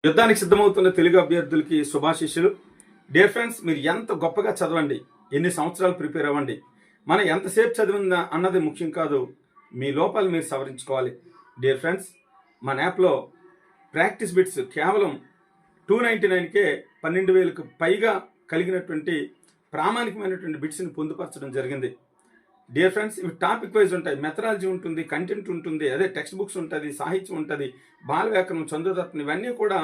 యుద్ధానికి సిద్ధమవుతున్న తెలుగు అభ్యర్థులకి శుభాశీస్సులు. డియర్ ఫ్రెండ్స్, మీరు ఎంత గొప్పగా చదవండి, ఎన్ని సంవత్సరాలు ప్రిపేర్ అవ్వండి, మనం ఎంతసేపు చదివిందా అన్నది ముఖ్యం కాదు. మీ లోపాలు మీరు సవరించుకోవాలి. డియర్ ఫ్రెండ్స్, మన యాప్లో ప్రాక్టీస్ బిట్స్ కేవలం 299కే 12,000కు పైగా కలిగినటువంటి ప్రామాణికమైనటువంటి బిట్స్ని పొందుపరచడం జరిగింది. డియర్ ఫ్రెండ్స్, ఇవి టాపిక్ వైజ్ ఉంటాయి. మెథడాలజీ ఉంటుంది, కంటెంట్ ఉంటుంది, అదే టెక్స్ట్ బుక్స్ ఉంటుంది, సాహిత్యం ఉంటుంది, బాల వ్యాకరణం, చందోదర్పణ, ఇవన్నీ కూడా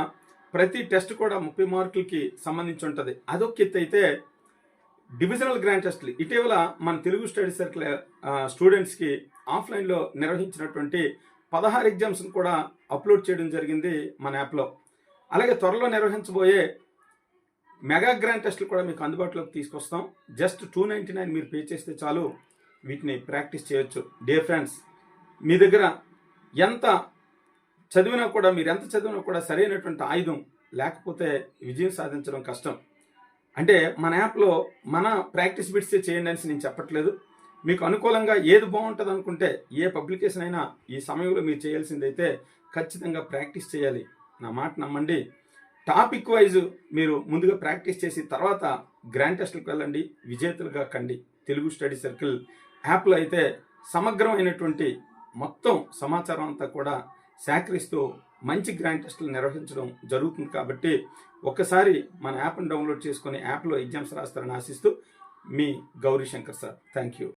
ప్రతి టెస్ట్ కూడా 30 మార్కులకి సంబంధించి ఉంటుంది. అదొక ఎత్తు అయితే డివిజనల్ గ్రాండ్ టెస్ట్లు ఇటీవల మన తెలుగు స్టడీ సర్కిల్ స్టూడెంట్స్కి ఆఫ్లైన్లో నిర్వహించినటువంటి 16 ఎగ్జామ్స్ని కూడా అప్లోడ్ చేయడం జరిగింది మన యాప్లో. అలాగే త్వరలో నిర్వహించబోయే మెగా గ్రాండ్ టెస్ట్లు కూడా మీకు అందుబాటులోకి తీసుకొస్తాం. జస్ట్ 299 మీరు పే చేస్తే చాలు, వీటిని ప్రాక్టీస్ చేయొచ్చు. డియర్ ఫ్రెండ్స్, మీ దగ్గర ఎంత చదివినా కూడా, మీరు ఎంత చదివినా కూడా సరైనటువంటి ఆయుధం లేకపోతే విజయం సాధించడం కష్టం. అంటే మన యాప్లో మన ప్రాక్టీస్ బిట్స్ చేయండి అని నేను చెప్పట్లేదు. మీకు అనుకూలంగా ఏది బాగుంటుంది అనుకుంటే ఏ పబ్లికేషన్ అయినా ఈ సమయంలో మీరు చేయాల్సిందైతే ఖచ్చితంగా ప్రాక్టీస్ చేయాలి. నా మాట నమ్మండి. టాపిక్ వైజ్ మీరు ముందుగా ప్రాక్టీస్ చేసి తర్వాత గ్రాండ్ టెస్ట్లకు వెళ్ళండి, విజేతలుగా కండి. తెలుగు స్టడీ సర్కిల్ యాప్లో అయితే సమగ్రమైనటువంటి మొత్తం సమాచారం అంతా కూడా సేకరిస్తూ మంచి గ్రాండ్ టెస్టులు నిర్వహించడం జరుగుతుంది. కాబట్టి ఒక్కసారి మన యాప్ను డౌన్లోడ్ చేసుకొని యాప్లో ఎగ్జామ్స్ రాస్తారని ఆశిస్తూ మీ Gowri Shankar sir. Thank you.